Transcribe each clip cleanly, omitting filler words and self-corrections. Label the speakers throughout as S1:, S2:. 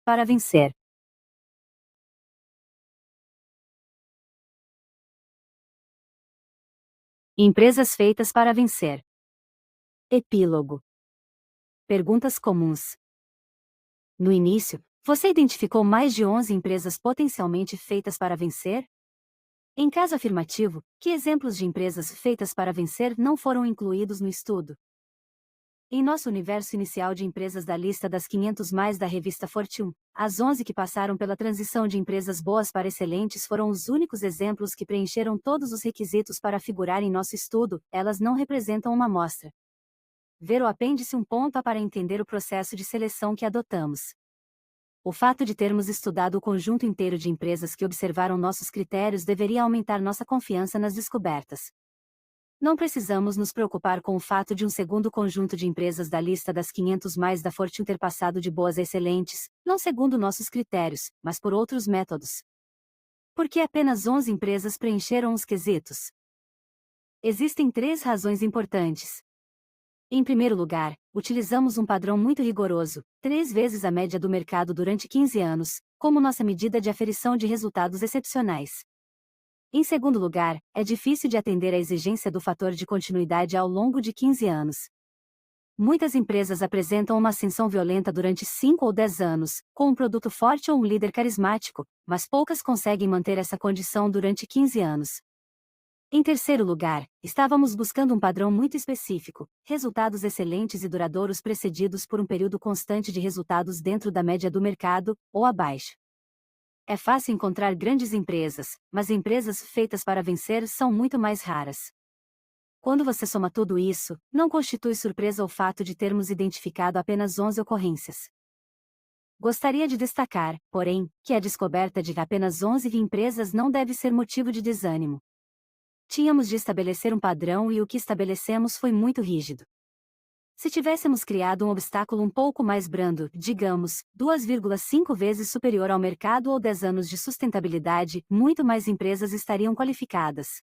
S1: para vencer. Empresas feitas para vencer. Epílogo. Perguntas comuns. No início, você identificou mais de 11 empresas potencialmente feitas para vencer? Em caso afirmativo, que exemplos de empresas feitas para vencer não foram incluídos no estudo? Em nosso universo inicial de empresas da lista das 500 mais da revista Fortune, as 11 que passaram pela transição de empresas boas para excelentes foram os únicos exemplos que preencheram todos os requisitos para figurar em nosso estudo, elas não representam uma amostra. Ver o apêndice 1 ponto para entender o processo de seleção que adotamos. O fato de termos estudado o conjunto inteiro de empresas que observaram nossos critérios deveria aumentar nossa confiança nas descobertas. Não precisamos nos preocupar com o fato de um segundo conjunto de empresas da lista das 500 mais da Fortune ter passado de boas a excelentes, não segundo nossos critérios, mas por outros métodos. Por que apenas 11 empresas preencheram os quesitos? Existem 3 razões importantes. Em primeiro lugar, utilizamos um padrão muito rigoroso, 3 vezes a média do mercado durante 15 anos, como nossa medida de aferição de resultados excepcionais. Em segundo lugar, é difícil de atender à exigência do fator de continuidade ao longo de 15 anos. Muitas empresas apresentam uma ascensão violenta durante 5 ou 10 anos, com um produto forte ou um líder carismático, mas poucas conseguem manter essa condição durante 15 anos. Em terceiro lugar, estávamos buscando um padrão muito específico, resultados excelentes e duradouros precedidos por um período constante de resultados dentro da média do mercado, ou abaixo. É fácil encontrar grandes empresas, mas empresas feitas para vencer são muito mais raras. Quando você soma tudo isso, não constitui surpresa o fato de termos identificado apenas 11 ocorrências. Gostaria de destacar, porém, que a descoberta de apenas 11 empresas não deve ser motivo de desânimo. Tínhamos de estabelecer um padrão e o que estabelecemos foi muito rígido. Se tivéssemos criado um obstáculo um pouco mais brando, digamos, 2,5 vezes superior ao mercado ou 10 anos de sustentabilidade, muito mais empresas estariam qualificadas.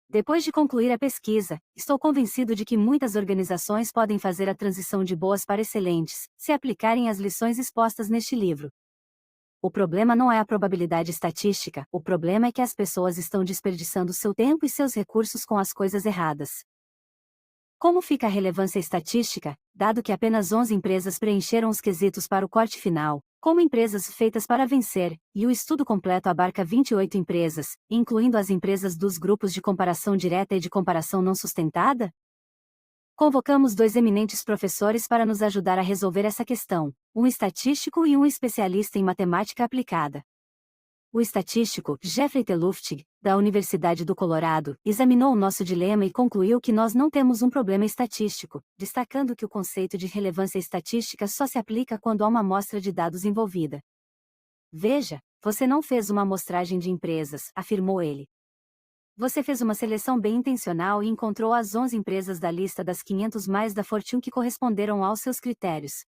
S1: Depois de concluir a pesquisa, estou convencido de que muitas organizações podem fazer a transição de boas para excelentes, se aplicarem as lições expostas neste livro. O problema não é a probabilidade estatística, o problema é que as pessoas estão desperdiçando seu tempo e seus recursos com as coisas erradas. Como fica a relevância estatística, dado que apenas 11 empresas preencheram os quesitos para o corte final, como empresas feitas para vencer, e o estudo completo abarca 28 empresas, incluindo as empresas dos grupos de comparação direta e de comparação não sustentada? Convocamos 2 eminentes professores para nos ajudar a resolver essa questão, um estatístico e um especialista em matemática aplicada. O estatístico, Jeffrey T. Luftig, da Universidade do Colorado, examinou o nosso dilema e concluiu que nós não temos um problema estatístico, destacando que o conceito de relevância estatística só se aplica quando há uma amostra de dados envolvida. Veja, você não fez uma amostragem de empresas, afirmou ele. Você fez uma seleção bem intencional e encontrou as 11 empresas da lista das 500 mais da Fortune que corresponderam aos seus critérios.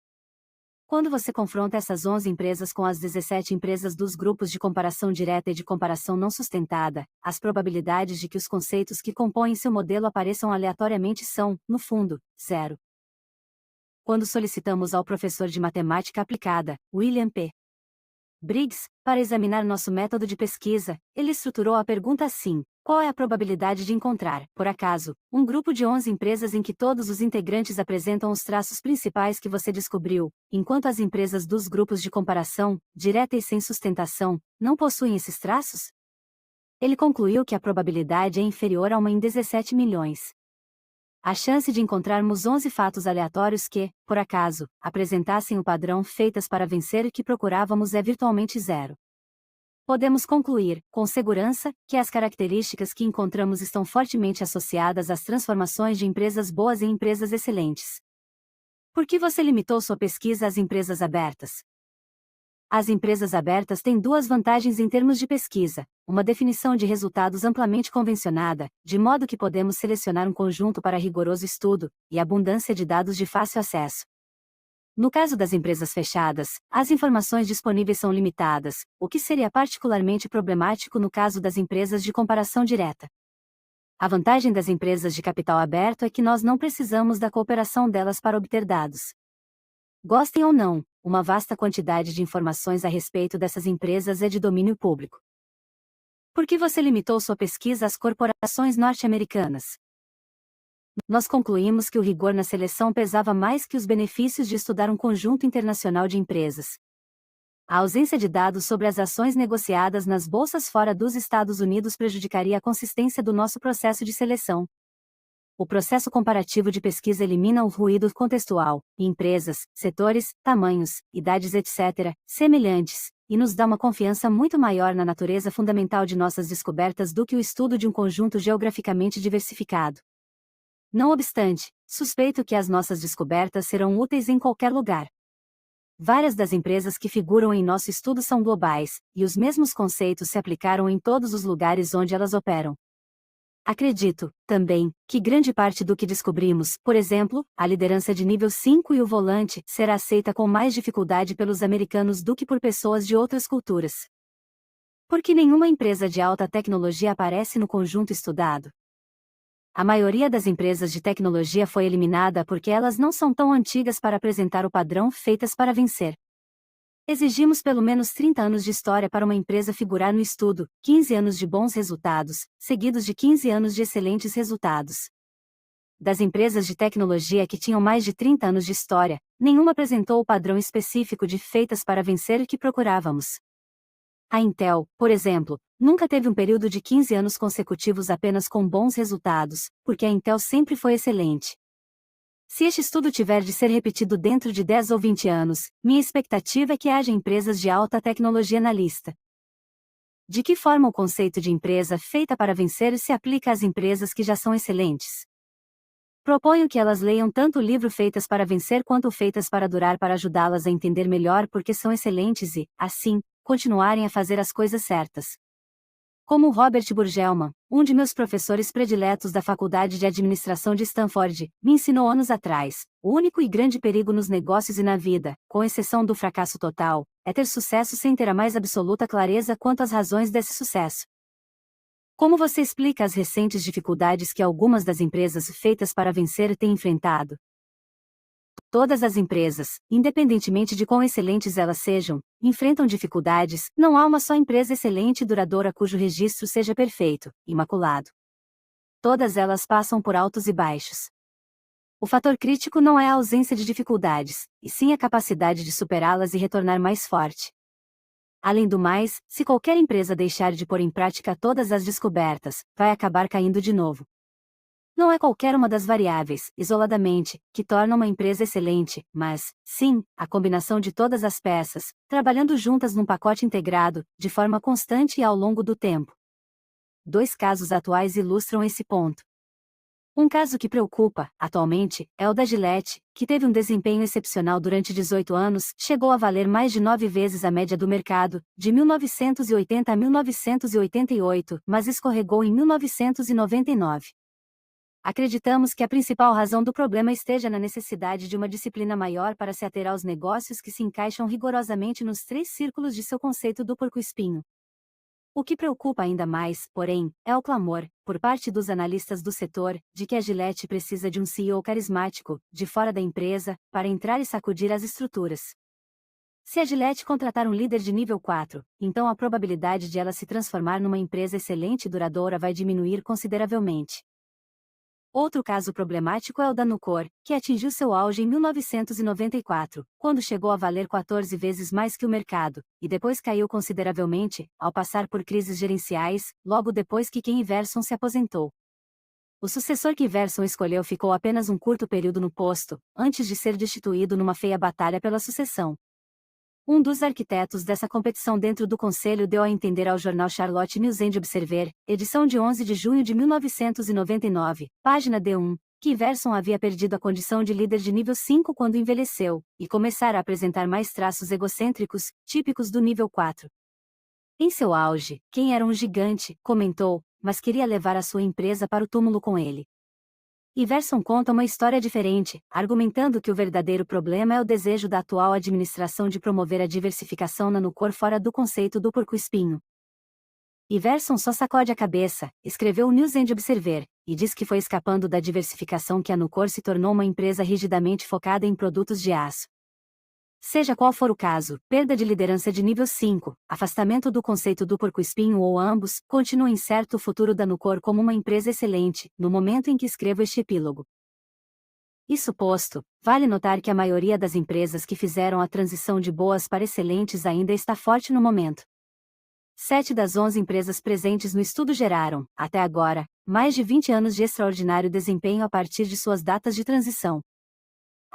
S1: Quando você confronta essas 11 empresas com as 17 empresas dos grupos de comparação direta e de comparação não sustentada, as probabilidades de que os conceitos que compõem seu modelo apareçam aleatoriamente são, no fundo, 0. Quando solicitamos ao professor de matemática aplicada, William P. Briggs, para examinar nosso método de pesquisa, ele estruturou a pergunta assim: qual é a probabilidade de encontrar, por acaso, um grupo de 11 empresas em que todos os integrantes apresentam os traços principais que você descobriu, enquanto as empresas dos grupos de comparação, direta e sem sustentação, não possuem esses traços? Ele concluiu que a probabilidade é inferior a 1 em 17 milhões. A chance de encontrarmos 11 fatos aleatórios que, por acaso, apresentassem o padrão feitas para vencer que procurávamos é virtualmente 0. Podemos concluir, com segurança, que as características que encontramos estão fortemente associadas às transformações de empresas boas em empresas excelentes. Por que você limitou sua pesquisa às empresas abertas? As empresas abertas têm 2 vantagens em termos de pesquisa: uma definição de resultados amplamente convencionada, de modo que podemos selecionar um conjunto para rigoroso estudo, e abundância de dados de fácil acesso. No caso das empresas fechadas, as informações disponíveis são limitadas, o que seria particularmente problemático no caso das empresas de comparação direta. A vantagem das empresas de capital aberto é que nós não precisamos da cooperação delas para obter dados. Gostem ou não, uma vasta quantidade de informações a respeito dessas empresas é de domínio público. Por que você limitou sua pesquisa às corporações norte-americanas? Nós concluímos que o rigor na seleção pesava mais que os benefícios de estudar um conjunto internacional de empresas. A ausência de dados sobre as ações negociadas nas bolsas fora dos Estados Unidos prejudicaria a consistência do nosso processo de seleção. O processo comparativo de pesquisa elimina o ruído contextual, e empresas, setores, tamanhos, idades etc., semelhantes, e nos dá uma confiança muito maior na natureza fundamental de nossas descobertas do que o estudo de um conjunto geograficamente diversificado. Não obstante, suspeito que as nossas descobertas serão úteis em qualquer lugar. Várias das empresas que figuram em nosso estudo são globais, e os mesmos conceitos se aplicaram em todos os lugares onde elas operam. Acredito, também, que grande parte do que descobrimos, por exemplo, a liderança de nível 5 e o volante, será aceita com mais dificuldade pelos americanos do que por pessoas de outras culturas. Por que nenhuma empresa de alta tecnologia aparece no conjunto estudado? A maioria das empresas de tecnologia foi eliminada porque elas não são tão antigas para apresentar o padrão feitas para vencer. Exigimos pelo menos 30 anos de história para uma empresa figurar no estudo, 15 anos de bons resultados, seguidos de 15 anos de excelentes resultados. Das empresas de tecnologia que tinham mais de 30 anos de história, nenhuma apresentou o padrão específico de feitas para vencer que procurávamos. A Intel, por exemplo, nunca teve um período de 15 anos consecutivos apenas com bons resultados, porque a Intel sempre foi excelente. Se este estudo tiver de ser repetido dentro de 10 ou 20 anos, minha expectativa é que haja empresas de alta tecnologia na lista. De que forma o conceito de empresa feita para vencer se aplica às empresas que já são excelentes? Proponho que elas leiam tanto o livro Feitas para Vencer quanto o Feitas para Durar para ajudá-las a entender melhor por que são excelentes e, assim, continuarem a fazer as coisas certas. Como Robert Burgelman, um de meus professores prediletos da Faculdade de Administração de Stanford, me ensinou anos atrás, o único e grande perigo nos negócios e na vida, com exceção do fracasso total, é ter sucesso sem ter a mais absoluta clareza quanto às razões desse sucesso. Como você explica as recentes dificuldades que algumas das empresas feitas para vencer têm enfrentado? Todas as empresas, independentemente de quão excelentes elas sejam, enfrentam dificuldades, não há uma só empresa excelente e duradoura cujo registro seja perfeito, imaculado. Todas elas passam por altos e baixos. O fator crítico não é a ausência de dificuldades, e sim a capacidade de superá-las e retornar mais forte. Além do mais, se qualquer empresa deixar de pôr em prática todas as descobertas, vai acabar caindo de novo. Não é qualquer uma das variáveis, isoladamente, que torna uma empresa excelente, mas, sim, a combinação de todas as peças, trabalhando juntas num pacote integrado, de forma constante e ao longo do tempo. 2 casos atuais ilustram esse ponto. Um caso que preocupa, atualmente, é o da Gillette, que teve um desempenho excepcional durante 18 anos, chegou a valer mais de 9 vezes a média do mercado, de 1980 a 1988, mas escorregou em 1999. Acreditamos que a principal razão do problema esteja na necessidade de uma disciplina maior para se ater aos negócios que se encaixam rigorosamente nos 3 círculos de seu conceito do porco-espinho. O que preocupa ainda mais, porém, é o clamor, por parte dos analistas do setor, de que a Gillette precisa de um CEO carismático, de fora da empresa, para entrar e sacudir as estruturas. Se a Gillette contratar um líder de nível 4, então a probabilidade de ela se transformar numa empresa excelente e duradoura vai diminuir consideravelmente. Outro caso problemático é o da Nucor, que atingiu seu auge em 1994, quando chegou a valer 14 vezes mais que o mercado, e depois caiu consideravelmente, ao passar por crises gerenciais, logo depois que Ken Iverson se aposentou. O sucessor que Iverson escolheu ficou apenas um curto período no posto, antes de ser destituído numa feia batalha pela sucessão. Um dos arquitetos dessa competição dentro do conselho deu a entender ao jornal Charlotte News and Observer, edição de 11 de junho de 1999, página D1, que Iverson havia perdido a condição de líder de nível 5 quando envelheceu, e começara a apresentar mais traços egocêntricos, típicos do nível 4. Em seu auge, quem era um gigante, comentou, mas queria levar a sua empresa para o túmulo com ele. Iverson conta uma história diferente, argumentando que o verdadeiro problema é o desejo da atual administração de promover a diversificação na Nucor fora do conceito do porco-espinho. Iverson só sacode a cabeça, escreveu o News and Observer, e diz que foi escapando da diversificação que a Nucor se tornou uma empresa rigidamente focada em produtos de aço. Seja qual for o caso, perda de liderança de nível 5, afastamento do conceito do porco-espinho ou ambos, continua incerto o futuro da Nucor como uma empresa excelente, no momento em que escrevo este epílogo. Isso posto, vale notar que a maioria das empresas que fizeram a transição de boas para excelentes ainda está forte no momento. 7 das 11 empresas presentes no estudo geraram, até agora, mais de 20 anos de extraordinário desempenho a partir de suas datas de transição.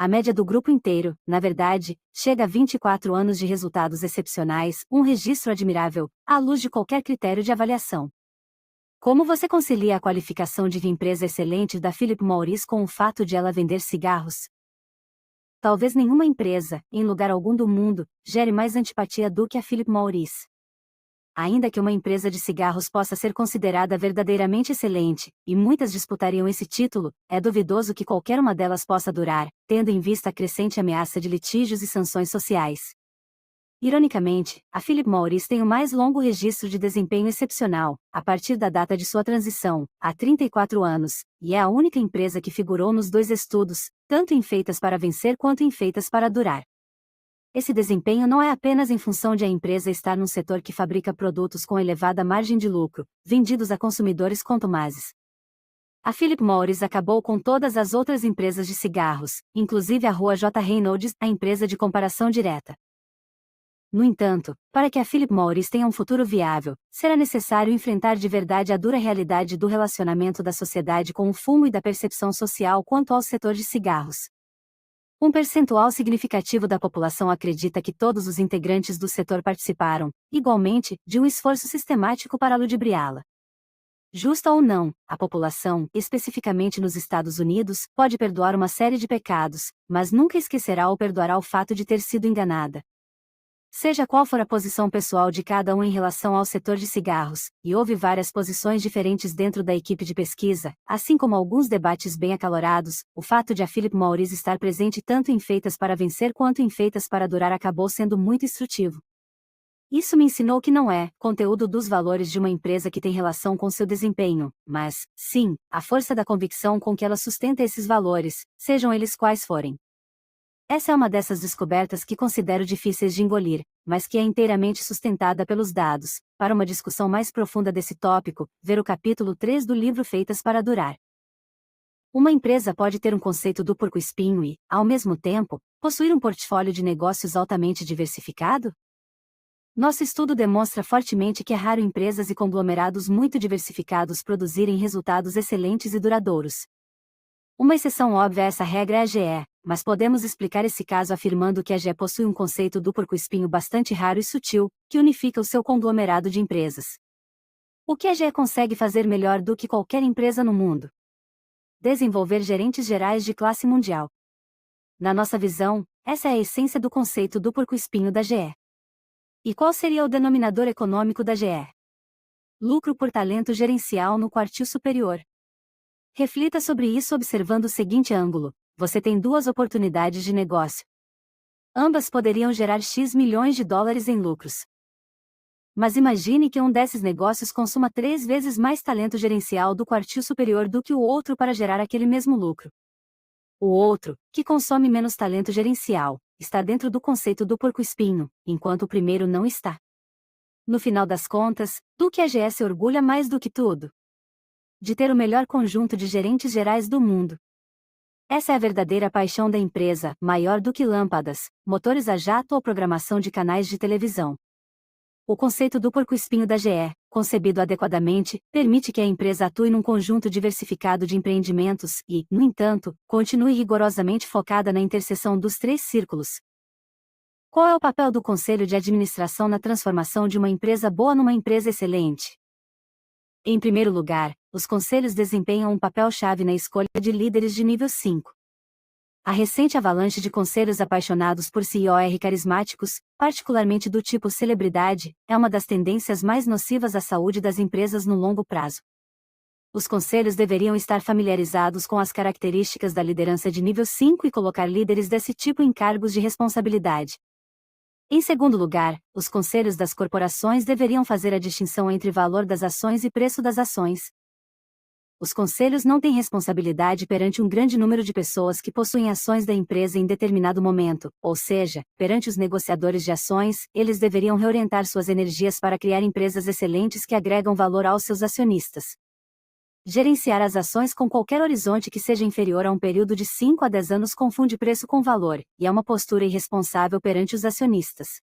S1: A média do grupo inteiro, na verdade, chega a 24 anos de resultados excepcionais, um registro admirável, à luz de qualquer critério de avaliação. Como você concilia a qualificação de empresa excelente da Philip Morris com o fato de ela vender cigarros? Talvez nenhuma empresa, em lugar algum do mundo, gere mais antipatia do que a Philip Morris. Ainda que uma empresa de cigarros possa ser considerada verdadeiramente excelente, e muitas disputariam esse título, é duvidoso que qualquer uma delas possa durar, tendo em vista a crescente ameaça de litígios e sanções sociais. Ironicamente, a Philip Morris tem o mais longo registro de desempenho excepcional, a partir da data de sua transição, há 34 anos, e é a única empresa que figurou nos dois estudos, tanto em feitas para vencer quanto em feitas para durar. Esse desempenho não é apenas em função de a empresa estar num setor que fabrica produtos com elevada margem de lucro, vendidos a consumidores contumazes. A Philip Morris acabou com todas as outras empresas de cigarros, inclusive a Rua J. Reynolds, a empresa de comparação direta. No entanto, para que a Philip Morris tenha um futuro viável, será necessário enfrentar de verdade a dura realidade do relacionamento da sociedade com o fumo e da percepção social quanto ao setor de cigarros. Um percentual significativo da população acredita que todos os integrantes do setor participaram, igualmente, de um esforço sistemático para ludibriá-la. Justa ou não, a população, especificamente nos Estados Unidos, pode perdoar uma série de pecados, mas nunca esquecerá ou perdoará o fato de ter sido enganada. Seja qual for a posição pessoal de cada um em relação ao setor de cigarros, e houve várias posições diferentes dentro da equipe de pesquisa, assim como alguns debates bem acalorados, o fato de a Philip Morris estar presente tanto em feitas para vencer quanto em feitas para durar acabou sendo muito instrutivo. Isso me ensinou que não é conteúdo dos valores de uma empresa que tem relação com seu desempenho, mas, sim, a força da convicção com que ela sustenta esses valores, sejam eles quais forem. Essa é uma dessas descobertas que considero difíceis de engolir, mas que é inteiramente sustentada pelos dados. Para uma discussão mais profunda desse tópico, ver o capítulo 3 do livro Feitas para Durar. Uma empresa pode ter um conceito do porco-espinho e, ao mesmo tempo, possuir um portfólio de negócios altamente diversificado? Nosso estudo demonstra fortemente que é raro empresas e conglomerados muito diversificados produzirem resultados excelentes e duradouros. Uma exceção óbvia a essa regra é a GE, mas podemos explicar esse caso afirmando que a GE possui um conceito do porco-espinho bastante raro e sutil, que unifica o seu conglomerado de empresas. O que a GE consegue fazer melhor do que qualquer empresa no mundo? Desenvolver gerentes gerais de classe mundial. Na nossa visão, essa é a essência do conceito do porco-espinho da GE. E qual seria o denominador econômico da GE? Lucro por talento gerencial no quartil superior. Reflita sobre isso observando o seguinte ângulo: você tem duas oportunidades de negócio. Ambas poderiam gerar X milhões de dólares em lucros. Mas imagine que um desses negócios consuma 3 vezes mais talento gerencial do quartil superior do que o outro para gerar aquele mesmo lucro. O outro, que consome menos talento gerencial, está dentro do conceito do porco-espinho, enquanto o primeiro não está. No final das contas, do que a GE se orgulha mais do que tudo? De ter o melhor conjunto de gerentes gerais do mundo. Essa é a verdadeira paixão da empresa, maior do que lâmpadas, motores a jato ou programação de canais de televisão. O conceito do porco-espinho da GE, concebido adequadamente, permite que a empresa atue num conjunto diversificado de empreendimentos e, no entanto, continue rigorosamente focada na interseção dos 3 círculos. Qual é o papel do conselho de administração na transformação de uma empresa boa numa empresa excelente? Em primeiro lugar, os conselhos desempenham um papel-chave na escolha de líderes de nível 5. A recente avalanche de conselhos apaixonados por CEOs carismáticos, particularmente do tipo celebridade, é uma das tendências mais nocivas à saúde das empresas no longo prazo. Os conselhos deveriam estar familiarizados com as características da liderança de nível 5 e colocar líderes desse tipo em cargos de responsabilidade. Em segundo lugar, os conselhos das corporações deveriam fazer a distinção entre valor das ações e preço das ações. Os conselhos não têm responsabilidade perante um grande número de pessoas que possuem ações da empresa em determinado momento, ou seja, perante os negociadores de ações, eles deveriam reorientar suas energias para criar empresas excelentes que agregam valor aos seus acionistas. Gerenciar as ações com qualquer horizonte que seja inferior a um período de 5 a 10 anos confunde preço com valor, e é uma postura irresponsável perante os acionistas.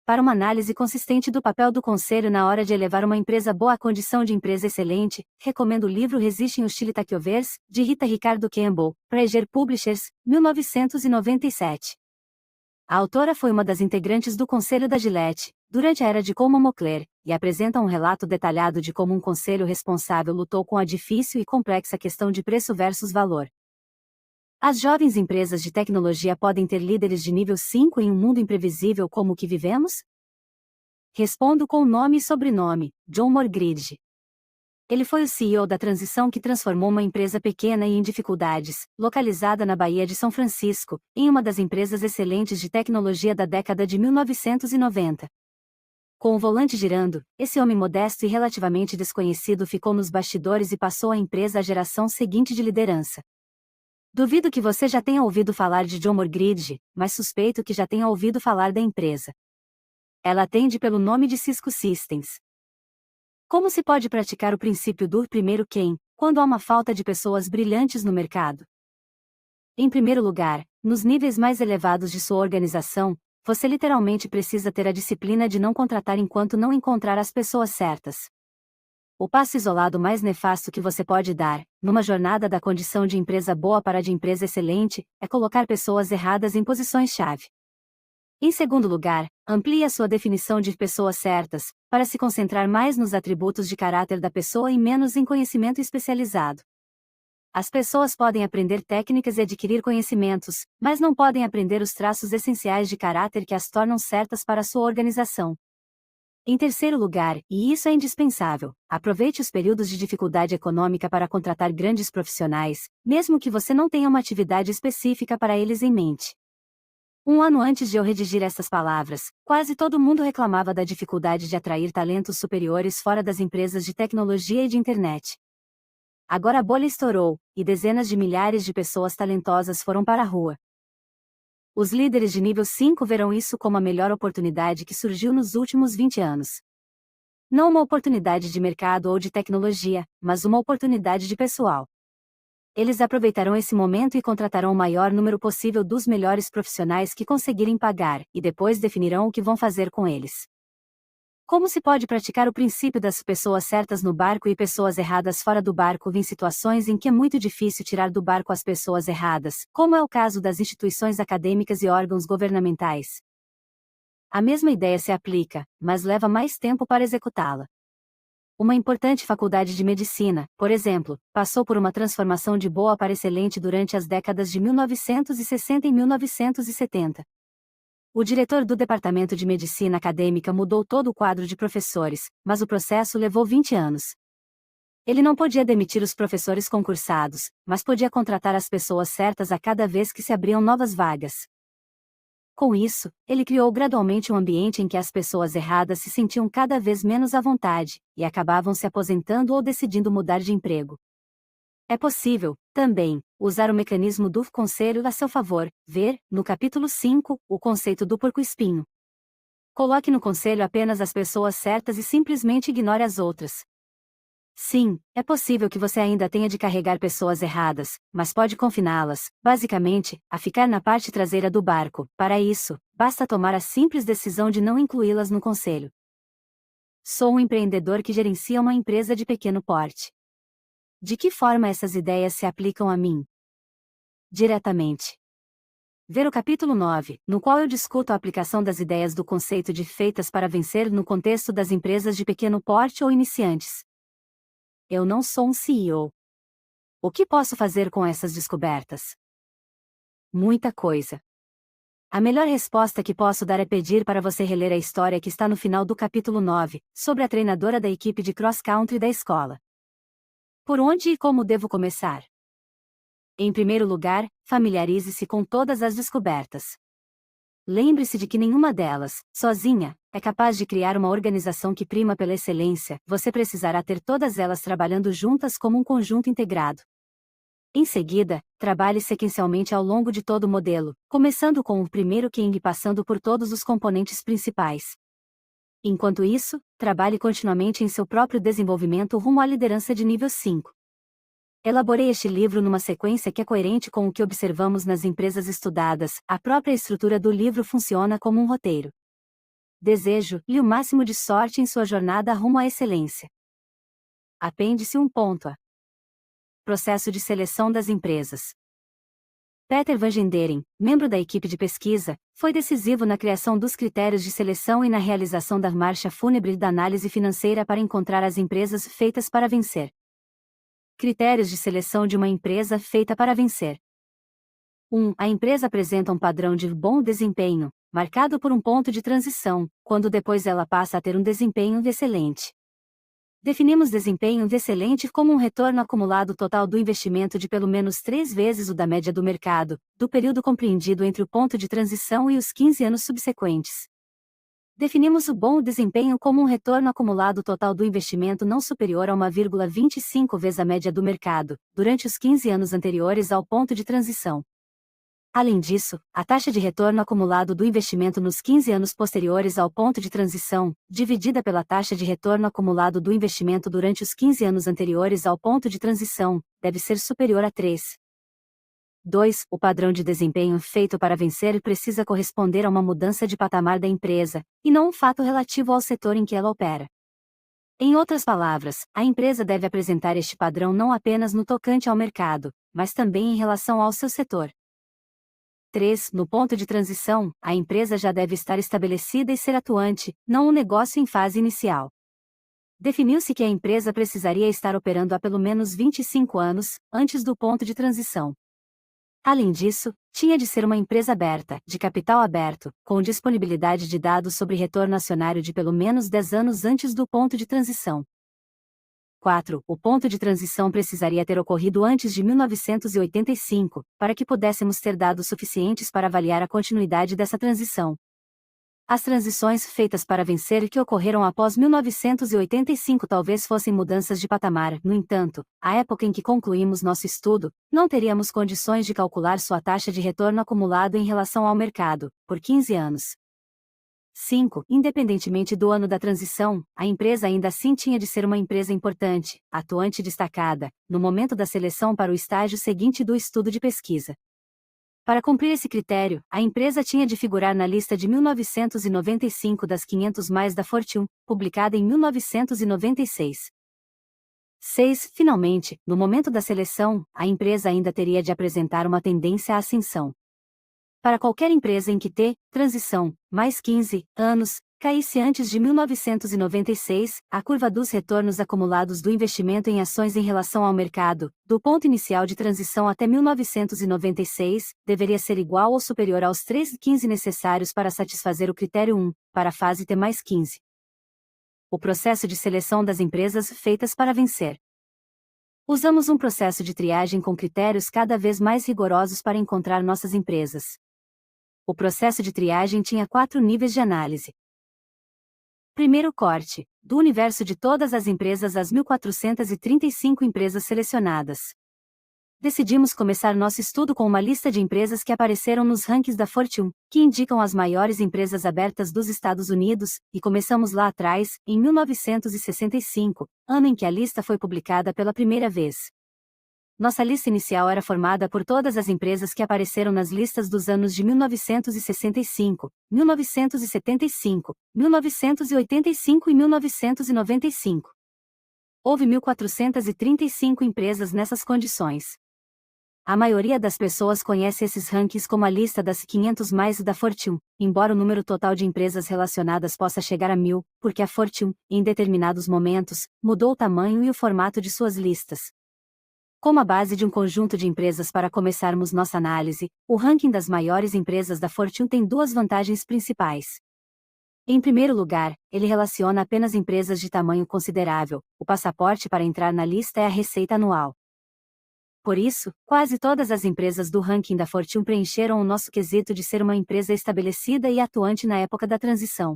S1: Para uma análise consistente do papel do conselho na hora de elevar uma empresa boa à condição de empresa excelente, recomendo o livro Resisting Hostile Takeovers, de Rita Ricardo Campbell, Praeger Publishers, 1997. A autora foi uma das integrantes do Conselho da Gillette, durante a era de Coleman Moncler, e apresenta um relato detalhado de como um conselho responsável lutou com a difícil e complexa questão de preço versus valor. As jovens empresas de tecnologia podem ter líderes de nível 5 em um mundo imprevisível como o que vivemos? Respondo com nome e sobrenome, John Morgridge. Ele foi o CEO da transição que transformou uma empresa pequena e em dificuldades, localizada na Baía de São Francisco, em uma das empresas excelentes de tecnologia da década de 1990. Com o volante girando, esse homem modesto e relativamente desconhecido ficou nos bastidores e passou a empresa à geração seguinte de liderança. Duvido que você já tenha ouvido falar de John Morgridge, mas suspeito que já tenha ouvido falar da empresa. Ela atende pelo nome de Cisco Systems. Como se pode praticar o princípio do primeiro quem, quando há uma falta de pessoas brilhantes no mercado? Em primeiro lugar, nos níveis mais elevados de sua organização, você literalmente precisa ter a disciplina de não contratar enquanto não encontrar as pessoas certas. O passo isolado mais nefasto que você pode dar, numa jornada da condição de empresa boa para a de empresa excelente, é colocar pessoas erradas em posições-chave. Em segundo lugar, amplie a sua definição de pessoas certas, para se concentrar mais nos atributos de caráter da pessoa e menos em conhecimento especializado. As pessoas podem aprender técnicas e adquirir conhecimentos, mas não podem aprender os traços essenciais de caráter que as tornam certas para a sua organização. Em terceiro lugar, e isso é indispensável, aproveite os períodos de dificuldade econômica para contratar grandes profissionais, mesmo que você não tenha uma atividade específica para eles em mente. Um ano antes de eu redigir estas palavras, quase todo mundo reclamava da dificuldade de atrair talentos superiores fora das empresas de tecnologia e de internet. Agora a bolha estourou, e dezenas de milhares de pessoas talentosas foram para a rua. Os líderes de nível 5 verão isso como a melhor oportunidade que surgiu nos últimos 20 anos. Não uma oportunidade de mercado ou de tecnologia, mas uma oportunidade de pessoal. Eles aproveitarão esse momento e contratarão o maior número possível dos melhores profissionais que conseguirem pagar, e depois definirão o que vão fazer com eles. Como se pode praticar o princípio das pessoas certas no barco e pessoas erradas fora do barco em situações em que é muito difícil tirar do barco as pessoas erradas, como é o caso das instituições acadêmicas e órgãos governamentais? A mesma ideia se aplica, mas leva mais tempo para executá-la. Uma importante faculdade de medicina, por exemplo, passou por uma transformação de boa para excelente durante as décadas de 1960 e 1970. O diretor do Departamento de Medicina Acadêmica mudou todo o quadro de professores, mas o processo levou 20 anos. Ele não podia demitir os professores concursados, mas podia contratar as pessoas certas a cada vez que se abriam novas vagas. Com isso, ele criou gradualmente um ambiente em que as pessoas erradas se sentiam cada vez menos à vontade, e acabavam se aposentando ou decidindo mudar de emprego. É possível, também, usar o mecanismo do conselho a seu favor, ver, no capítulo 5, o conceito do porco-espinho. Coloque no conselho apenas as pessoas certas e simplesmente ignore as outras. Sim, é possível que você ainda tenha de carregar pessoas erradas, mas pode confiná-las, basicamente, a ficar na parte traseira do barco. Para isso, basta tomar a simples decisão de não incluí-las no conselho. Sou um empreendedor que gerencia uma empresa de pequeno porte. De que forma essas ideias se aplicam a mim? Diretamente. Ver o capítulo 9, no qual eu discuto a aplicação das ideias do conceito de feitas para vencer no contexto das empresas de pequeno porte ou iniciantes. Eu não sou um CEO. O que posso fazer com essas descobertas? Muita coisa. A melhor resposta que posso dar é pedir para você reler a história que está no final do capítulo 9, sobre a treinadora da equipe de cross-country da escola. Por onde e como devo começar? Em primeiro lugar, familiarize-se com todas as descobertas. Lembre-se de que nenhuma delas, sozinha, é capaz de criar uma organização que prima pela excelência. Você precisará ter todas elas trabalhando juntas como um conjunto integrado. Em seguida, trabalhe sequencialmente ao longo de todo o modelo, começando com o primeiro King e passando por todos os componentes principais. Enquanto isso, trabalhe continuamente em seu próprio desenvolvimento rumo à liderança de nível 5. Elaborei este livro numa sequência que é coerente com o que observamos nas empresas estudadas. A própria estrutura do livro funciona como um roteiro. Desejo-lhe o máximo de sorte em sua jornada rumo à excelência. Apêndice 1.A. Processo de seleção das empresas. Peter Van Genderen, membro da equipe de pesquisa, foi decisivo na criação dos critérios de seleção e na realização da marcha fúnebre da análise financeira para encontrar as empresas feitas para vencer. Critérios de seleção de uma empresa feita para vencer. 1. A empresa apresenta um padrão de bom desempenho, marcado por um ponto de transição, quando depois ela passa a ter um desempenho excelente. Definimos desempenho excelente como um retorno acumulado total do investimento de pelo menos 3 vezes o da média do mercado, do período compreendido entre o ponto de transição e os 15 anos subsequentes. Definimos o bom desempenho como um retorno acumulado total do investimento não superior a 1,25 vezes a média do mercado, durante os 15 anos anteriores ao ponto de transição. Além disso, a taxa de retorno acumulado do investimento nos 15 anos posteriores ao ponto de transição, dividida pela taxa de retorno acumulado do investimento durante os 15 anos anteriores ao ponto de transição, deve ser superior a 3. 2. O padrão de desempenho feito para vencer precisa corresponder a uma mudança de patamar da empresa, e não um fato relativo ao setor em que ela opera. Em outras palavras, a empresa deve apresentar este padrão não apenas no tocante ao mercado, mas também em relação ao seu setor. 3. No ponto de transição, a empresa já deve estar estabelecida e ser atuante, não um negócio em fase inicial. Definiu-se que a empresa precisaria estar operando há pelo menos 25 anos, antes do ponto de transição. Além disso, tinha de ser uma empresa aberta, de capital aberto, com disponibilidade de dados sobre retorno acionário de pelo menos 10 anos antes do ponto de transição. 4. O ponto de transição precisaria ter ocorrido antes de 1985, para que pudéssemos ter dados suficientes para avaliar a continuidade dessa transição. As transições feitas para vencer que ocorreram após 1985 talvez fossem mudanças de patamar. No entanto, à época em que concluímos nosso estudo, não teríamos condições de calcular sua taxa de retorno acumulado em relação ao mercado, por 15 anos. 5. Independentemente do ano da transição, a empresa ainda assim tinha de ser uma empresa importante, atuante e destacada, no momento da seleção para o estágio seguinte do estudo de pesquisa. Para cumprir esse critério, a empresa tinha de figurar na lista de 1995 das 500 mais da Fortune, publicada em 1996. 6. Finalmente, no momento da seleção, a empresa ainda teria de apresentar uma tendência à ascensão. Para qualquer empresa em que transição, mais 15 anos, caísse antes de 1996, a curva dos retornos acumulados do investimento em ações em relação ao mercado, do ponto inicial de transição até 1996, deveria ser igual ou superior aos 3,15 necessários para satisfazer o critério 1, para a fase T mais 15. O processo de seleção das empresas feitas para vencer. Usamos um processo de triagem com critérios cada vez mais rigorosos para encontrar nossas empresas. O processo de triagem tinha 4 níveis de análise. Primeiro corte, do universo de todas as empresas às 1.435 empresas selecionadas. Decidimos começar nosso estudo com uma lista de empresas que apareceram nos rankings da Fortune, que indicam as maiores empresas abertas dos Estados Unidos, e começamos lá atrás, em 1965, ano em que a lista foi publicada pela primeira vez. Nossa lista inicial era formada por todas as empresas que apareceram nas listas dos anos de 1965, 1975, 1985 e 1995. Houve 1.435 empresas nessas condições. A maioria das pessoas conhece esses rankings como a lista das 500 mais da Fortune, embora o número total de empresas relacionadas possa chegar a 1.000, porque a Fortune, em determinados momentos, mudou o tamanho e o formato de suas listas. Como a base de um conjunto de empresas para começarmos nossa análise, o ranking das maiores empresas da Fortune tem 2 vantagens principais. Em primeiro lugar, ele relaciona apenas empresas de tamanho considerável. O passaporte para entrar na lista é a receita anual. Por isso, quase todas as empresas do ranking da Fortune preencheram o nosso quesito de ser uma empresa estabelecida e atuante na época da transição.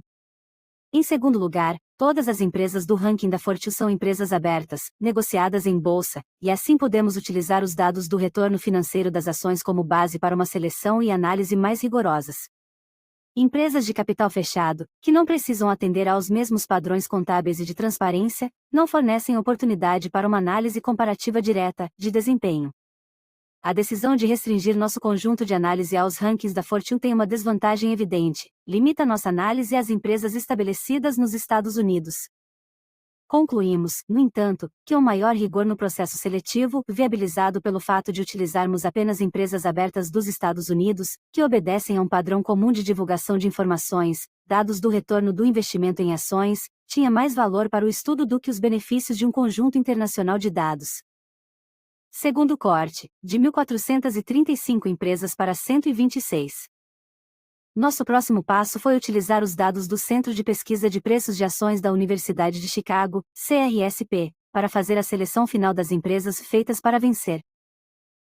S1: Em segundo lugar, todas as empresas do ranking da Fortune são empresas abertas, negociadas em bolsa, e assim podemos utilizar os dados do retorno financeiro das ações como base para uma seleção e análise mais rigorosas. Empresas de capital fechado, que não precisam atender aos mesmos padrões contábeis e de transparência, não fornecem oportunidade para uma análise comparativa direta, de desempenho. A decisão de restringir nosso conjunto de análise aos rankings da Fortune tem uma desvantagem evidente: limita nossa análise às empresas estabelecidas nos Estados Unidos. Concluímos, no entanto, que um maior rigor no processo seletivo, viabilizado pelo fato de utilizarmos apenas empresas abertas dos Estados Unidos, que obedecem a um padrão comum de divulgação de informações, dados do retorno do investimento em ações, tinha mais valor para o estudo do que os benefícios de um conjunto internacional de dados. Segundo corte, de 1.435 empresas para 126. Nosso próximo passo foi utilizar os dados do Centro de Pesquisa de Preços de Ações da Universidade de Chicago, CRSP, para fazer a seleção final das empresas feitas para vencer.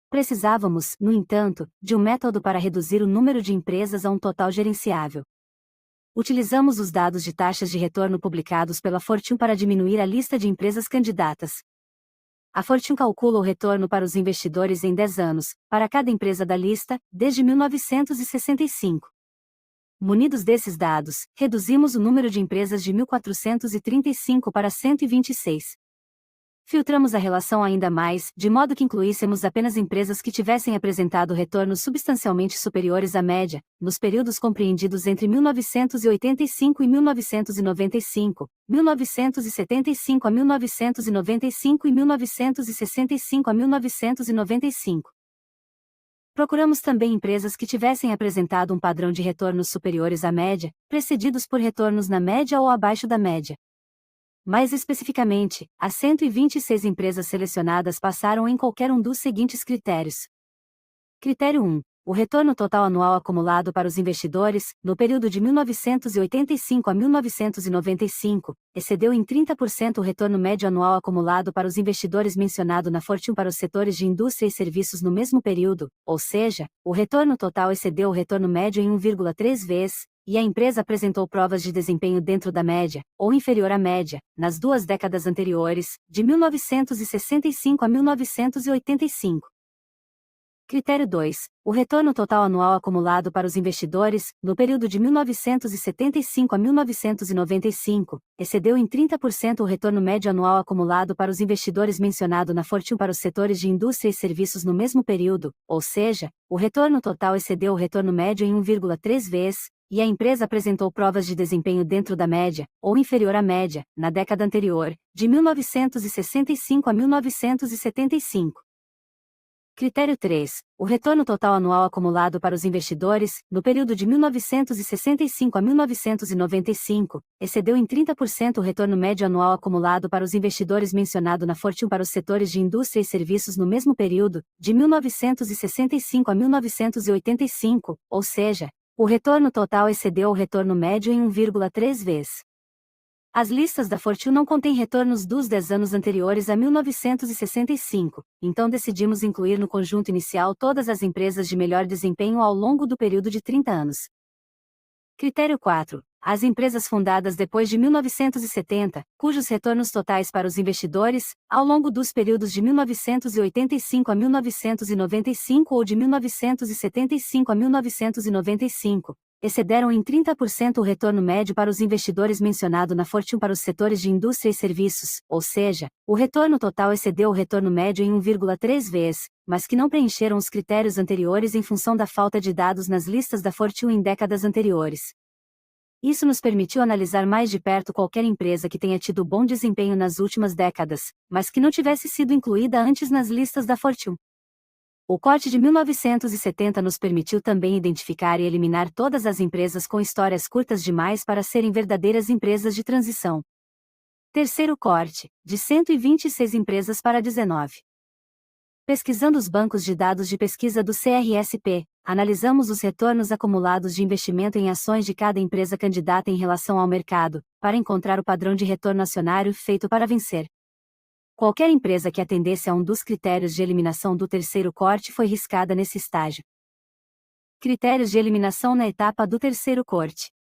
S1: Precisávamos, no entanto, de um método para reduzir o número de empresas a um total gerenciável. Utilizamos os dados de taxas de retorno publicados pela Fortune para diminuir a lista de empresas candidatas. A Fortune calcula o retorno para os investidores em 10 anos, para cada empresa da lista, desde 1965. Munidos desses dados, reduzimos o número de empresas de 1.435 para 126. Filtramos a relação ainda mais, de modo que incluíssemos apenas empresas que tivessem apresentado retornos substancialmente superiores à média, nos períodos compreendidos entre 1985 e 1995, 1975 a 1995 e 1965 a 1995. Procuramos também empresas que tivessem apresentado um padrão de retornos superiores à média, precedidos por retornos na média ou abaixo da média. Mais especificamente, as 126 empresas selecionadas passaram em qualquer um dos seguintes critérios. Critério 1. O retorno total anual acumulado para os investidores, no período de 1985 a 1995, excedeu em 30% o retorno médio anual acumulado para os investidores mencionado na Fortune para os setores de indústria e serviços no mesmo período, ou seja, o retorno total excedeu o retorno médio em 1,3 vezes, e a empresa apresentou provas de desempenho dentro da média, ou inferior à média, nas 2 décadas anteriores, de 1965 a 1985. Critério 2. O retorno total anual acumulado para os investidores, no período de 1975 a 1995, excedeu em 30% o retorno médio anual acumulado para os investidores mencionado na Fortune para os setores de indústria e serviços no mesmo período, ou seja, o retorno total excedeu o retorno médio em 1,3 vezes, e a empresa apresentou provas de desempenho dentro da média, ou inferior à média, na década anterior, de 1965 a 1975. Critério 3. O retorno total anual acumulado para os investidores, no período de 1965 a 1995, excedeu em 30% o retorno médio anual acumulado para os investidores mencionado na Fortune para os setores de indústria e serviços no mesmo período, de 1965 a 1985, ou seja, o retorno total excedeu o retorno médio em 1,3 vezes. As listas da Fortune não contêm retornos dos 10 anos anteriores a 1965, então decidimos incluir no conjunto inicial todas as empresas de melhor desempenho ao longo do período de 30 anos. Critério 4. As empresas fundadas depois de 1970, cujos retornos totais para os investidores, ao longo dos períodos de 1985 a 1995 ou de 1975 a 1995, excederam em 30% o retorno médio para os investidores mencionado na Fortune para os setores de indústria e serviços, ou seja, o retorno total excedeu o retorno médio em 1,3 vezes, mas que não preencheram os critérios anteriores em função da falta de dados nas listas da Fortune em décadas anteriores. Isso nos permitiu analisar mais de perto qualquer empresa que tenha tido bom desempenho nas últimas décadas, mas que não tivesse sido incluída antes nas listas da Fortune. O corte de 1970 nos permitiu também identificar e eliminar todas as empresas com histórias curtas demais para serem verdadeiras empresas de transição. Terceiro corte, de 126 empresas para 19. Pesquisando os bancos de dados de pesquisa do CRSP, analisamos os retornos acumulados de investimento em ações de cada empresa candidata em relação ao mercado, para encontrar o padrão de retorno acionário feito para vencer. Qualquer empresa que atendesse a um dos critérios de eliminação do terceiro corte foi riscada nesse estágio. Critérios de eliminação na etapa do terceiro corte.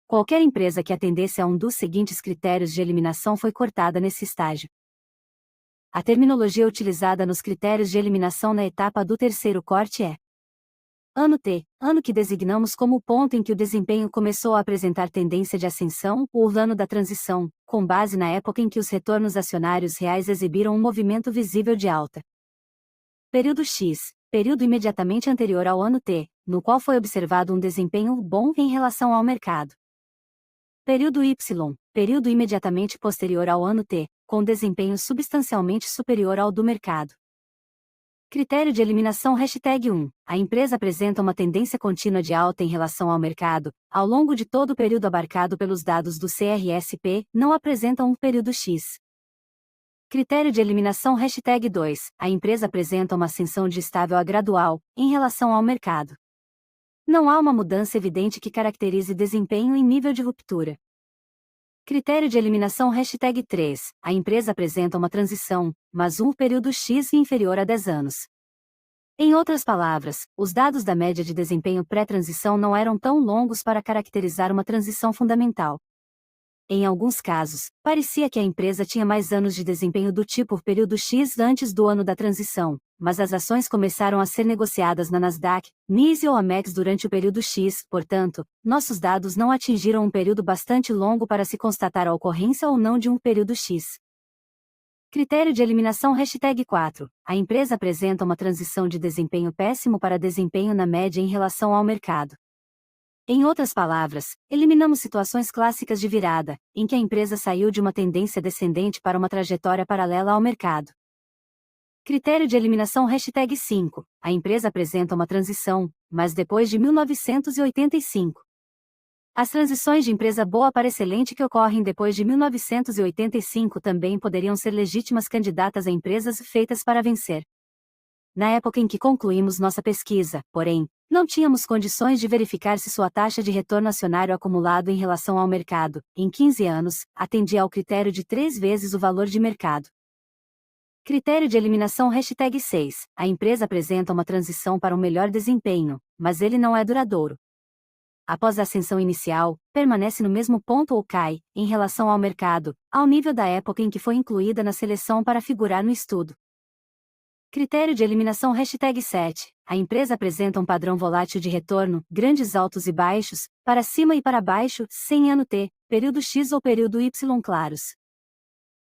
S1: Qualquer empresa que atendesse a um dos seguintes critérios de eliminação foi cortada nesse estágio. A terminologia utilizada nos critérios de eliminação na etapa do terceiro corte é ano T, ano que designamos como o ponto em que o desempenho começou a apresentar tendência de ascensão, ou ano da transição, com base na época em que os retornos acionários reais exibiram um movimento visível de alta. Período X, período imediatamente anterior ao ano T, no qual foi observado um desempenho bom em relação ao mercado. Período Y, período imediatamente posterior ao ano T, com desempenho substancialmente superior ao do mercado. Critério de eliminação #1. A empresa apresenta uma tendência contínua de alta em relação ao mercado, ao longo de todo o período abarcado pelos dados do CRSP, não apresenta um período X. Critério de eliminação #2. A empresa apresenta uma ascensão de estável a gradual, em relação ao mercado. Não há uma mudança evidente que caracterize desempenho em nível de ruptura. Critério de eliminação #3. A empresa apresenta uma transição, mas um período X inferior a 10 anos. Em outras palavras, os dados da média de desempenho pré-transição não eram tão longos para caracterizar uma transição fundamental. Em alguns casos, parecia que a empresa tinha mais anos de desempenho do tipo período X antes do ano da transição, mas as ações começaram a ser negociadas na Nasdaq, NYSE ou Amex durante o período X, portanto, nossos dados não atingiram um período bastante longo para se constatar a ocorrência ou não de um período X. Critério de eliminação #4. A empresa apresenta uma transição de desempenho péssimo para desempenho na média em relação ao mercado. Em outras palavras, eliminamos situações clássicas de virada, em que a empresa saiu de uma tendência descendente para uma trajetória paralela ao mercado. Critério de eliminação #5. A empresa apresenta uma transição, mas depois de 1985. As transições de empresa boa para excelente que ocorrem depois de 1985 também poderiam ser legítimas candidatas a empresas feitas para vencer. Na época em que concluímos nossa pesquisa, porém, não tínhamos condições de verificar se sua taxa de retorno acionário acumulado em relação ao mercado, em 15 anos, atendia ao critério de 3 vezes o valor de mercado. Critério de eliminação #6. A empresa apresenta uma transição para um melhor desempenho, mas ele não é duradouro. Após a ascensão inicial, permanece no mesmo ponto ou cai, em relação ao mercado, ao nível da época em que foi incluída na seleção para figurar no estudo. Critério de eliminação #7. A empresa apresenta um padrão volátil de retorno, grandes altos e baixos, para cima e para baixo, sem ano T, período X ou período Y claros.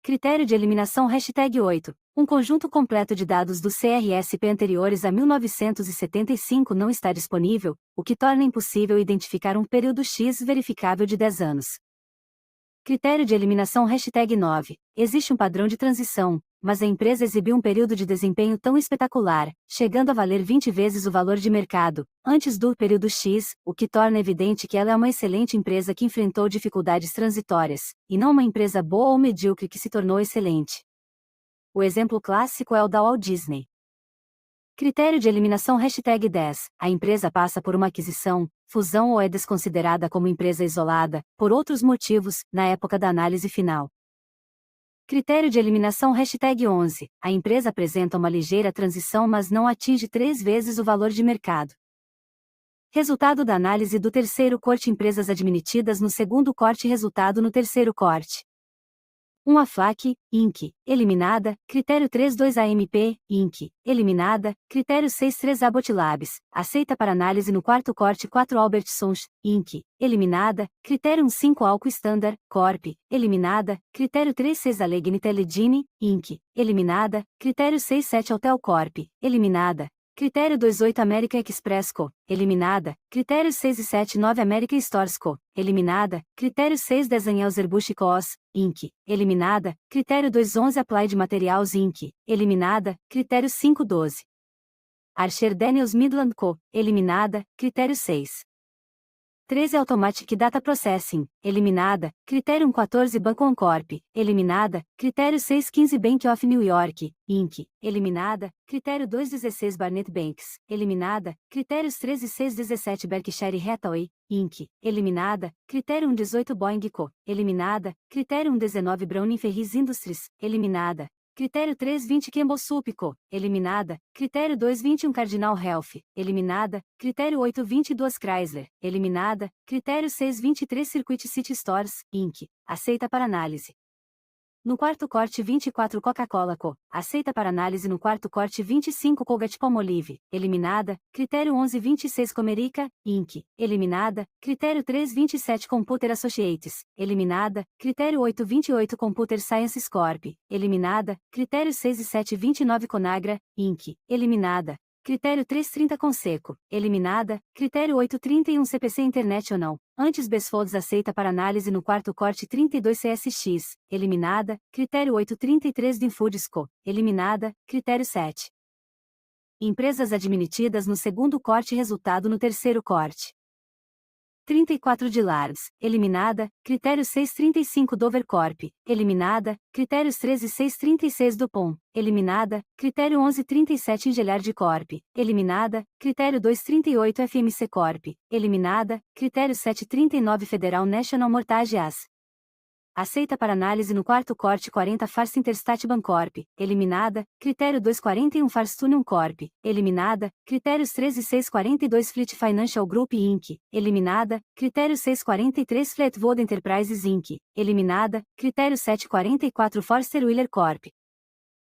S1: Critério de eliminação #8. Um conjunto completo de dados do CRSP anteriores a 1975 não está disponível, o que torna impossível identificar um período X verificável de 10 anos. Critério de eliminação #9. Existe um padrão de transição, mas a empresa exibiu um período de desempenho tão espetacular, chegando a valer 20 vezes o valor de mercado, antes do período X, o que torna evidente que ela é uma excelente empresa que enfrentou dificuldades transitórias, e não uma empresa boa ou medíocre que se tornou excelente. O exemplo clássico é o da Walt Disney. Critério de eliminação #10. A empresa passa por uma aquisição, fusão ou é desconsiderada como empresa isolada, por outros motivos, na época da análise final. Critério de eliminação #11. A empresa apresenta uma ligeira transição mas não atinge 3 vezes o valor de mercado. Resultado da análise do terceiro corte: empresas admitidas no segundo corte. Resultado no terceiro corte: 1 Aflac, Inc., eliminada, critério 32 AMP, Inc., eliminada, critério 63 Abbott Labs, aceita para análise no quarto corte. 4 Albertsons, Inc., eliminada, critério 15 Alco Standard, Corp., eliminada, critério 36 Allegheny Teledine, Inc., eliminada, critério 67 Hotel Corp., eliminada, critério 28 American Express Co., eliminada, critério 6 e 7 9 American Stores Co., eliminada, critério 6 10 Anheuser-Busch Coors, Inc., eliminada, critério 211 Applied Materials Inc., eliminada, critério 512 Archer Daniels Midland Co., eliminada, critério 6 13 Automatic Data Processing, eliminada, Criterium 14 Bacon Corp, eliminada, Critério 615 Bank of New York, Inc., eliminada, Critério 216 Barnett Banks, eliminada, Critérios 13 e 617 Berkshire Hathaway, Inc., eliminada, Criterium 18 Boeing Co., eliminada, Criterium 19 Browning Ferries Industries, eliminada. Critério 320 Campbell Soup Co., eliminada, Critério 221 Cardinal Health, eliminada, Critério 822 Chrysler, eliminada, Critério 623 Circuit City Stores, Inc., aceita para análise. No quarto corte 24 Coca-Cola Co., aceita para análise no quarto corte 25 Colgate-Palmolive, eliminada, Critério 1126 Comerica, Inc., eliminada, Critério 327 Computer Associates, eliminada, Critério 828 Computer Sciences Corp., eliminada, Critério 6 e 729 Conagra, Inc., eliminada. Critério 330 Conseco, eliminada, Critério 831 CPC International, antes Besfolds aceita para análise no quarto corte 32 CSX, eliminada, Critério 833 Dinfoods Co., eliminada, Critério 7. Empresas admitidas no segundo corte resultado no terceiro corte. 34 de Lards, eliminada, Critério 635 Dover Corp., eliminada, Critérios 13 e 636 Dupont, eliminada, Critério 1137 Ingeliard Corp., eliminada, Critério 238 FMC Corp., eliminada, Critério 739 Federal National Mortgage AS. Aceita para análise no quarto corte 40 Fars Interstate Bancorp, eliminada, Critério 241 Fars Tunion Corp., eliminada, Critérios 13 e 642 Fleet Financial Group Inc., eliminada, Critério 643 Fleetwood Enterprises Inc., eliminada, Critério 744 Forster Wheeler Corp.,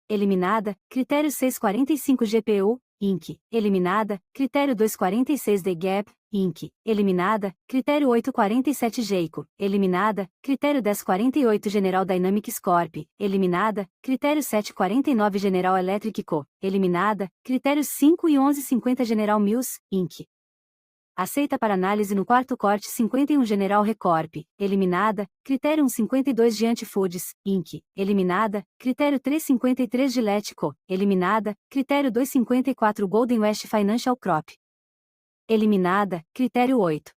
S1: eliminada, Critério 645 GPU, Inc., eliminada, Critério 246 The Gap, Inc., eliminada, Critério 847 Geico, eliminada, Critério 1048 General Dynamics Corp., eliminada, Critério 749 General Electric Co., eliminada, Critérios 5 e 1150 General Mills, Inc., aceita para análise no quarto corte 51 General Recorp., eliminada, Critério 152 Giant Foods, Inc., eliminada, Critério 353 Gillette Co., eliminada, Critério 254 Golden West Financial Crop, eliminada, Critério 8.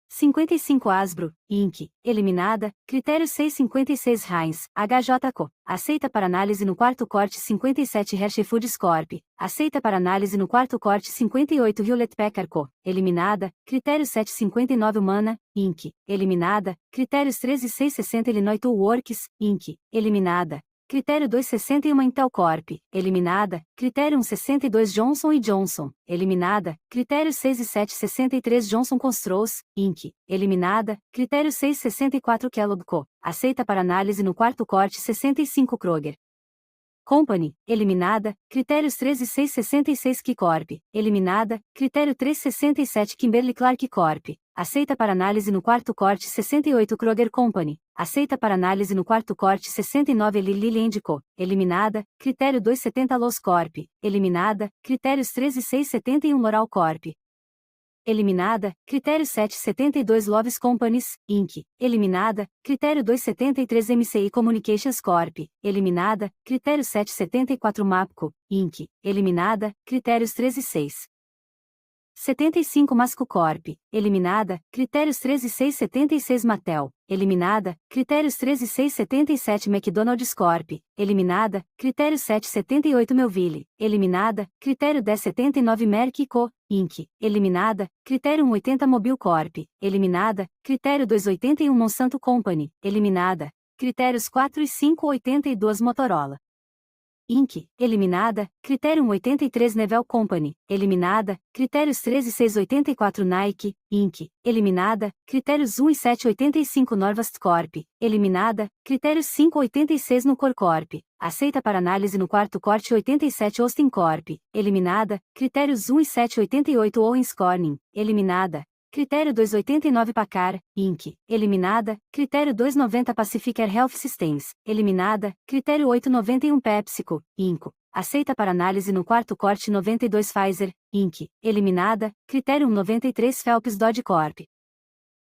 S1: 55 Asbro, Inc., eliminada, Critério 656 Heinz, HJ Co., aceita para análise no quarto corte 57 Hershey Foods Corp., aceita para análise no quarto corte 58 Hewlett Packard Co., eliminada, Critério 759 Humana, Inc., eliminada, Critérios 13660 Illinois Tool Works, Inc., eliminada. Critério 261 Intel Corp., eliminada, Critério 162 Johnson Johnson, eliminada, Critério 6 e 763 Johnson Controls, Inc., eliminada, Critério 664 Kellogg Co., aceita para análise no quarto corte 65 Kroger Company, eliminada, Critérios 13 e 666 Key Corp., eliminada, Critério 367 Kimberly-Clark Corp., aceita para análise no quarto corte 68 Kroger Company, aceita para análise no quarto corte 69 Eli Lilly Co., eliminada, Critério 270 Lowe's Corp., eliminada, Critérios 13 e 671 L'Oréal Corp., eliminada, Critério 772 Loves Companies, Inc., eliminada, Critério 273 MCI Communications Corp., eliminada, Critério 774 Mapco, Inc., eliminada, Critérios 13 e 6. 75 Masco Corp., eliminada, Critérios 13 e 676 Mattel, eliminada, Critérios 13 e 677 McDonald's Corp., eliminada, Critério 778 Melville, eliminada, Critério 1079 Merck Co., Inc., eliminada, Critério 180 Mobile Corp., eliminada, Critério 281 Monsanto Company, eliminada, Critérios 4 e 582 Motorola Inc., eliminada, Criterium 83 Neville Company, eliminada, Critérios 13 e 684 Nike, Inc., eliminada, Critérios 1 e 785 Norvast Corp., eliminada, Critérios 586 Nucor Corp., aceita para análise no quarto corte 87 Austin Corp., eliminada, Critérios 1 e 788 Owens Corning, eliminada. Critério 289 Packard, Inc., eliminada, Critério 290 Pacific Air Health Systems, eliminada, Critério 891 PepsiCo, Inc., aceita para análise no quarto corte 92 Pfizer, Inc., eliminada, Critério 193 Phelps Dodge Corp.,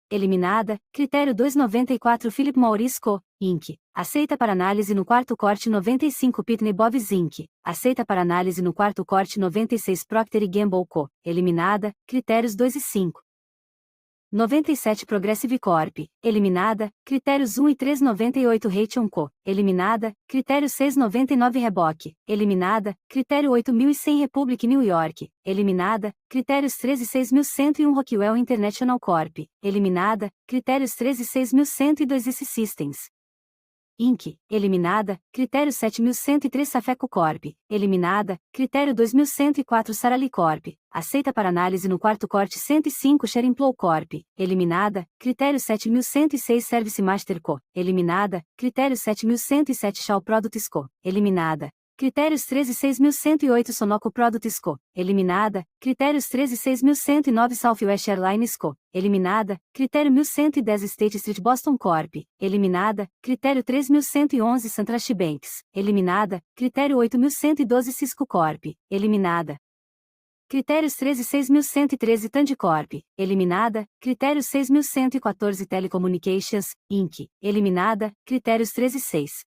S1: eliminada, Critério 294 Philip Morris Co., Inc., aceita para análise no quarto corte 95 Pitney Bowes Inc., aceita para análise no quarto corte 96 Procter & Gamble Co., eliminada, Critérios 2 e 5. 97 Progressive Corp, eliminada, critérios 1 e 398 Raytheon Co, eliminada, critério 699 Reebok, eliminada, critério 8100 Republic New York, eliminada, critérios 136.101 Rockwell International Corp, eliminada, critérios 136.102 IC Systems Inc., eliminada, critério 7103 Safeco Corp, eliminada, critério 2104 Sarali Corp, aceita para análise no quarto corte 105 Sherimplow Corp, eliminada, critério 7106 Service Master Co, eliminada, critério 7107 Shaw Products Co, eliminada. Critérios 136.108 Sonoco Products Co., eliminada, critérios 136.109 Southwest Airlines Co., eliminada, critério 1110 State Street Boston Corp., eliminada, critério 3.111 Santrash Banks, eliminada, critério 8.112 Cisco Corp., eliminada. Critérios 136.113 Tandicorp, eliminada, critérios 6.114 Telecommunications, Inc., eliminada, critérios 136.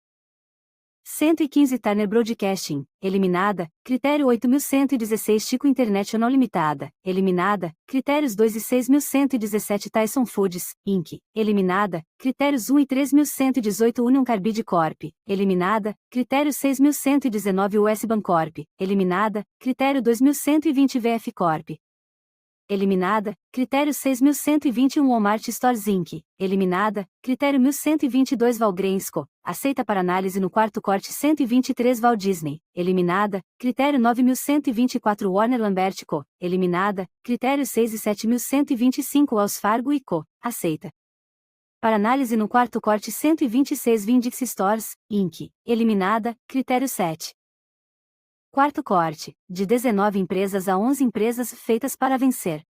S1: 115 Turner Broadcasting, eliminada, critério 8.116 Chico International Limitada, eliminada, critérios 2 e 6.117 Tyson Foods, Inc., eliminada, critérios 1 e 3.118 Union Carbide Corp., eliminada, critério 6.119 US Bancorp, eliminada, critério 2.120 VF Corp., eliminada, critério 6.121 Walmart Stores Inc., eliminada, critério 1.122 Valgreens Co., aceita para análise no quarto corte 123 Walt Disney, eliminada, critério 9.124 Warner Lambert Co., eliminada, critério 6 e 7.125 Wells Fargo e Co., aceita. Para análise no quarto corte 126 Vindix Stores, Inc., eliminada, critério 7. Quarto corte, de 19 empresas a 11 empresas feitas para vencer.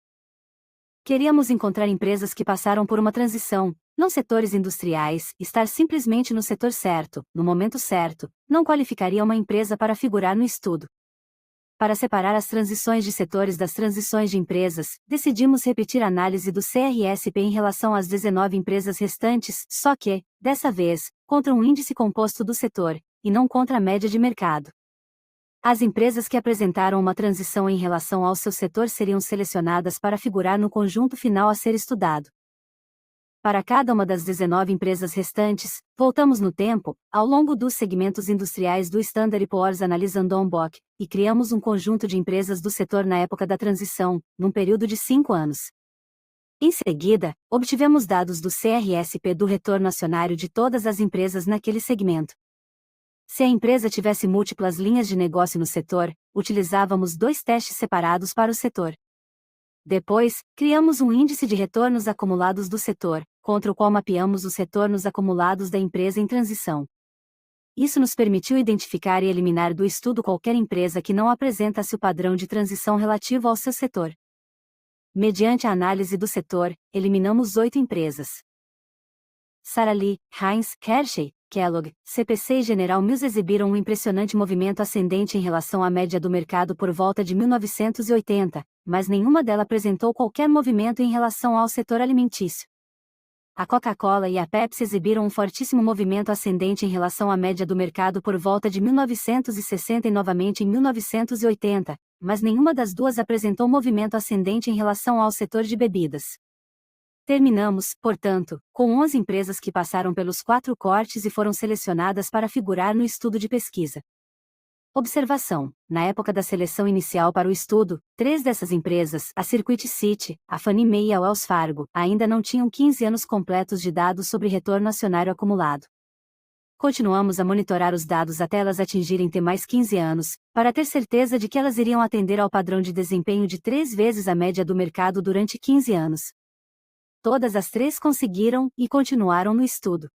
S1: Queríamos encontrar empresas que passaram por uma transição, não setores industriais, estar simplesmente no setor certo, no momento certo, não qualificaria uma empresa para figurar no estudo. Para separar as transições de setores das transições de empresas, decidimos repetir a análise do CRSP em relação às 19 empresas restantes, só que, dessa vez, contra um índice composto do setor, e não contra a média de mercado. As empresas que apresentaram uma transição em relação ao seu setor seriam selecionadas para figurar no conjunto final a ser estudado. Para cada uma das 19 empresas restantes, voltamos no tempo, ao longo dos segmentos industriais do Standard Poor's analisando Onbook, e criamos um conjunto de empresas do setor na época da transição, num período de 5 anos. Em seguida, obtivemos dados do CRSP do retorno acionário de todas as empresas naquele segmento. Se a empresa tivesse múltiplas linhas de negócio no setor, utilizávamos 2 testes separados para o setor. Depois, criamos um índice de retornos acumulados do setor, contra o qual mapeamos os retornos acumulados da empresa em transição. Isso nos permitiu identificar e eliminar do estudo qualquer empresa que não apresentasse o padrão de transição relativo ao seu setor. Mediante a análise do setor, eliminamos 8 empresas. Sara Lee, Heinz, Hershey, Kellogg, CPC e General Mills exibiram um impressionante movimento ascendente em relação à média do mercado por volta de 1980, mas nenhuma delas apresentou qualquer movimento em relação ao setor alimentício. A Coca-Cola e a Pepsi exibiram um fortíssimo movimento ascendente em relação à média do mercado por volta de 1960 e novamente em 1980, mas nenhuma das duas apresentou movimento ascendente em relação ao setor de bebidas. Terminamos, portanto, com 11 empresas que passaram pelos 4 cortes e foram selecionadas para figurar no estudo de pesquisa. Observação: na época da seleção inicial para o estudo, 3 dessas empresas, a Circuit City, a Fannie Mae e a Wells Fargo, ainda não tinham 15 anos completos de dados sobre retorno acionário acumulado. Continuamos a monitorar os dados até elas atingirem ter mais 15 anos, para ter certeza de que elas iriam atender ao padrão de desempenho de 3 vezes a média do mercado durante 15 anos. Todas as 3 conseguiram e continuaram no estudo.